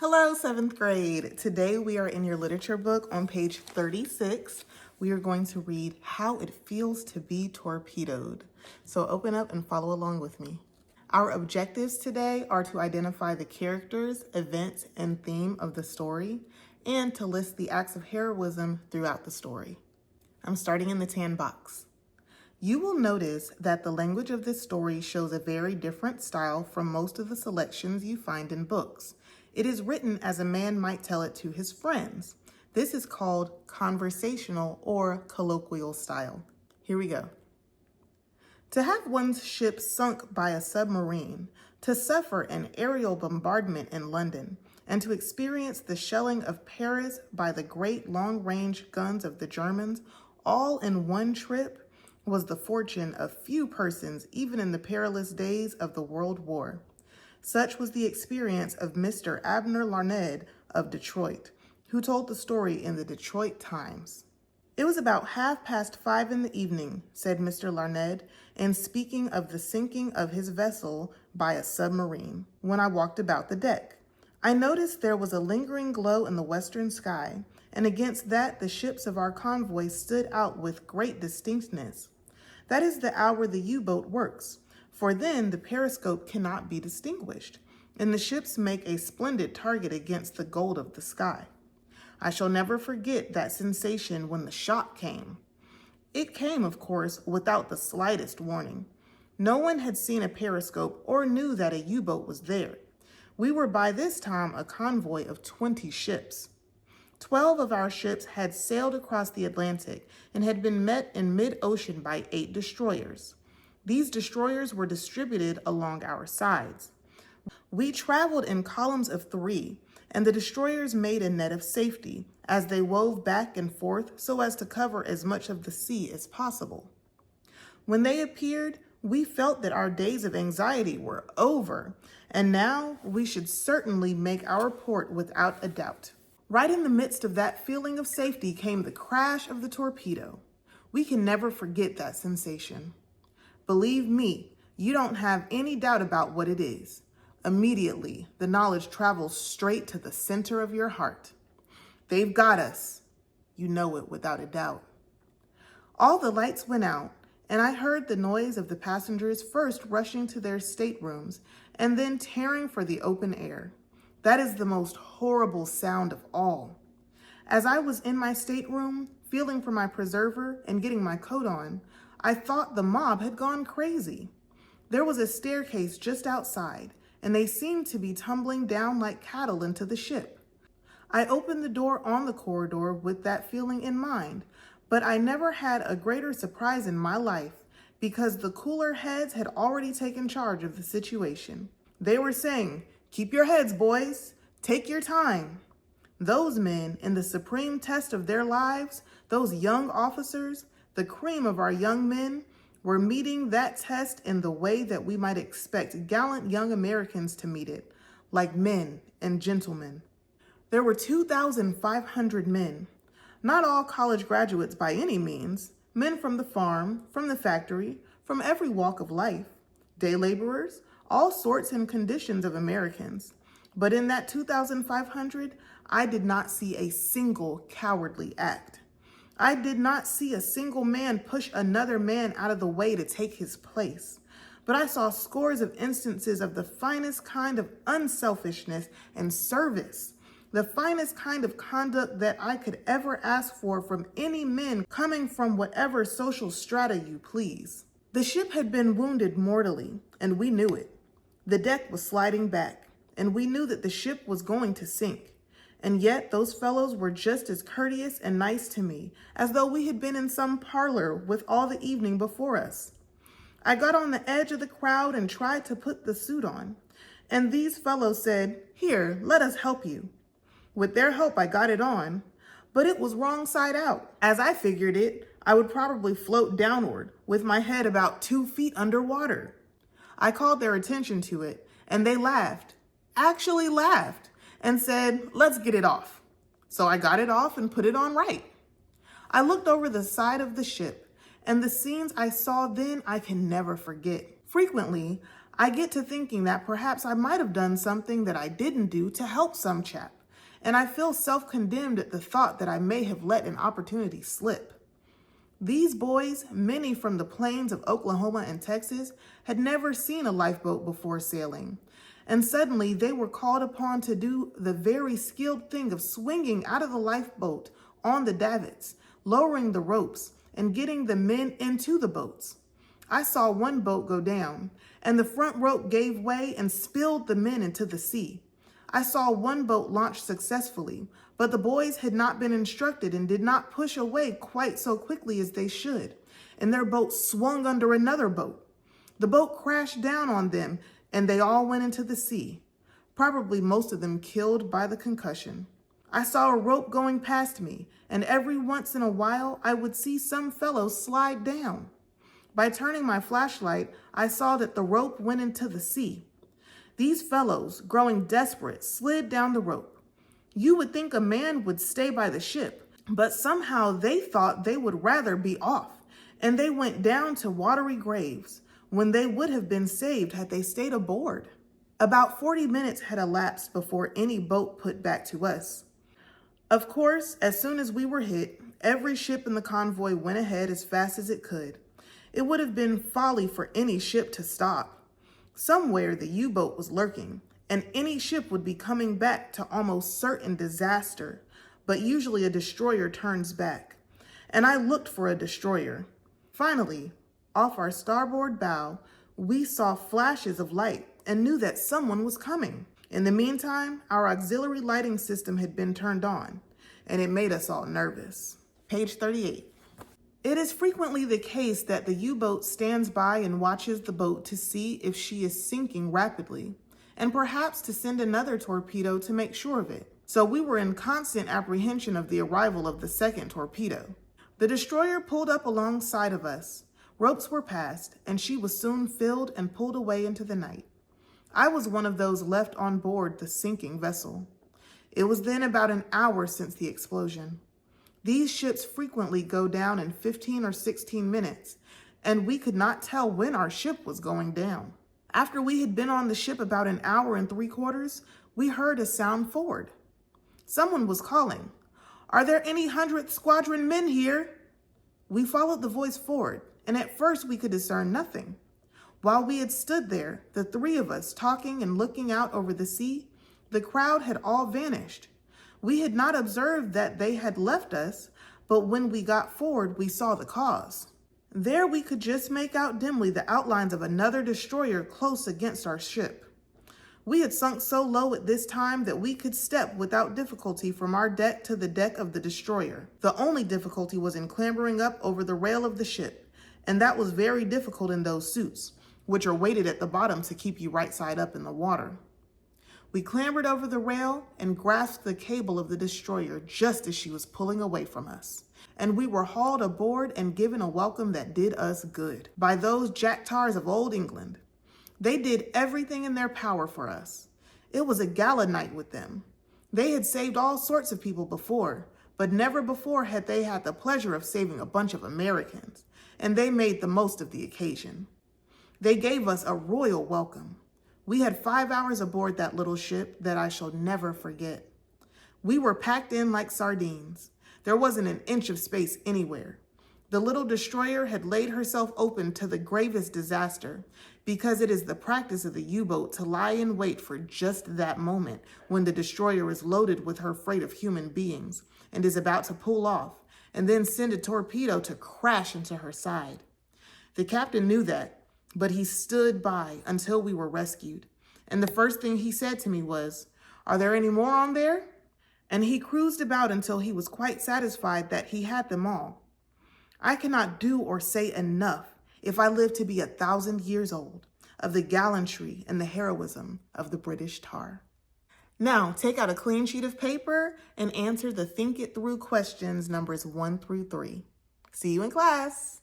Hello, 7th grade. Today we are in your literature book on page 36. We are going to read How It Feels to Be Torpedoed. So open up and follow along with me. Our objectives today are to identify the characters, events, and theme of the story, and to list the acts of heroism throughout the story. I'm starting in the tan box. You will notice that the language of this story shows a very different style from most of the selections you find in books. It is written as a man might tell it to his friends. This is called conversational or colloquial style. Here we go. To have one's ship sunk by a submarine, to suffer an aerial bombardment in London, and to experience the shelling of Paris by the great long-range guns of the Germans, all in one trip, was the fortune of few persons even in the perilous days of the World War. Such was the experience of Mr. Abner Larned of Detroit, who told the story in the Detroit Times. It was about 5:30 in the evening, said Mr. Larned, in speaking of the sinking of his vessel by a submarine, when I walked about the deck. I noticed there was a lingering glow in the western sky, and against that the ships of our convoy stood out with great distinctness. That is the hour the U-boat works, for then the periscope cannot be distinguished, and the ships make a splendid target against the gold of the sky. I shall never forget that sensation when the shock came. It came, of course, without the slightest warning. No one had seen a periscope or knew that a U-boat was there. We were by this time a convoy of 20 ships. 12 of our ships had sailed across the Atlantic and had been met in mid-ocean by 8 destroyers. These destroyers were distributed along our sides. We traveled in columns of 3, and the destroyers made a net of safety as they wove back and forth so as to cover as much of the sea as possible. When they appeared, we felt that our days of anxiety were over, and now we should certainly make our port without a doubt. Right in the midst of that feeling of safety came the crash of the torpedo. We can never forget that sensation. Believe me, you don't have any doubt about what it is. Immediately, the knowledge travels straight to the center of your heart. They've got us. You know it without a doubt. All the lights went out, and I heard the noise of the passengers first rushing to their staterooms and then tearing for the open air. That is the most horrible sound of all. As I was in my stateroom, feeling for my preserver and getting my coat on, I thought the mob had gone crazy. There was a staircase just outside, and they seemed to be tumbling down like cattle into the ship. I opened the door on the corridor with that feeling in mind, but I never had a greater surprise in my life because the cooler heads had already taken charge of the situation. They were saying, "Keep your heads, boys. Take your time." Those men, in the supreme test of their lives, those young officers, the cream of our young men, were meeting that test in the way that we might expect gallant young Americans to meet it, like men and gentlemen. There were 2,500 men, not all college graduates by any means, men from the farm, from the factory, from every walk of life, day laborers, all sorts and conditions of Americans. But in that 2,500, I did not see a single cowardly act. I did not see a single man push another man out of the way to take his place. But I saw scores of instances of the finest kind of unselfishness and service, the finest kind of conduct that I could ever ask for from any men coming from whatever social strata you please. The ship had been wounded mortally, and we knew it. The deck was sliding back, and we knew that the ship was going to sink. And yet those fellows were just as courteous and nice to me as though we had been in some parlor with all the evening before us. I got on the edge of the crowd and tried to put the suit on, and these fellows said, "Here, let us help you." With their help, I got it on, but it was wrong side out. As I figured it, I would probably float downward with my head about 2 feet underwater. I called their attention to it, and they laughed, actually laughed, and said, "Let's get it off." So I got it off and put it on right. I looked over the side of the ship, and the scenes I saw then I can never forget. Frequently, I get to thinking that perhaps I might have done something that I didn't do to help some chap, and I feel self-condemned at the thought that I may have let an opportunity slip. These boys, many from the plains of Oklahoma and Texas, had never seen a lifeboat before sailing, and suddenly they were called upon to do the very skilled thing of swinging out of the lifeboat on the davits, lowering the ropes, and getting the men into the boats. I saw one boat go down, and the front rope gave way and spilled the men into the sea. I saw one boat launch successfully, but the boys had not been instructed and did not push away quite so quickly as they should, and their boat swung under another boat. The boat crashed down on them, and they all went into the sea, probably most of them killed by the concussion. I saw a rope going past me, and every once in a while I would see some fellow slide down. By turning my flashlight, I saw that the rope went into the sea. These fellows, growing desperate, slid down the rope. You would think a man would stay by the ship, but somehow they thought they would rather be off, and they went down to watery graves, when they would have been saved had they stayed aboard. About 40 minutes had elapsed before any boat put back to us. Of course, as soon as we were hit, every ship in the convoy went ahead as fast as it could. It would have been folly for any ship to stop. Somewhere the U-boat was lurking, and any ship would be coming back to almost certain disaster, but usually a destroyer turns back, and I looked for a destroyer. Finally, off our starboard bow, we saw flashes of light and knew that someone was coming. In the meantime, our auxiliary lighting system had been turned on, and it made us all nervous. Page 38. It is frequently the case that the U-boat stands by and watches the boat to see if she is sinking rapidly, and perhaps to send another torpedo to make sure of it. So we were in constant apprehension of the arrival of the second torpedo. The destroyer pulled up alongside of us. Ropes were passed, and she was soon filled and pulled away into the night. I was one of those left on board the sinking vessel. It was then about an hour since the explosion. These ships frequently go down in 15 or 16 minutes, and we could not tell when our ship was going down. After we had been on the ship about an hour and 3/4, we heard a sound forward. Someone was calling, "Are there any 100th Squadron men here?" We followed the voice forward, and at first we could discern nothing. While we had stood there, the three of us talking and looking out over the sea, the crowd had all vanished. We had not observed that they had left us, but when we got forward, we saw the cause. There we could just make out dimly the outlines of another destroyer close against our ship. We had sunk so low at this time that we could step without difficulty from our deck to the deck of the destroyer. The only difficulty was in clambering up over the rail of the ship, and that was very difficult in those suits, which are weighted at the bottom to keep you right side up in the water. We clambered over the rail and grasped the cable of the destroyer just as she was pulling away from us. And we were hauled aboard and given a welcome that did us good by those jack-tars of old England. They did everything in their power for us. It was a gala night with them. They had saved all sorts of people before, but never before had they had the pleasure of saving a bunch of Americans, and they made the most of the occasion. They gave us a royal welcome. We had 5 hours aboard that little ship that I shall never forget. We were packed in like sardines. There wasn't an inch of space anywhere. The little destroyer had laid herself open to the gravest disaster because it is the practice of the U-boat to lie in wait for just that moment when the destroyer is loaded with her freight of human beings and is about to pull off and then send a torpedo to crash into her side. The captain knew that, but he stood by until we were rescued. And the first thing he said to me was, "Are there any more on there?" And he cruised about until he was quite satisfied that he had them all. I cannot do or say enough, if I live to be 1,000 years old, of the gallantry and the heroism of the British tar. Now, take out a clean sheet of paper and answer the Think It Through questions numbers 1 through 3. See you in class.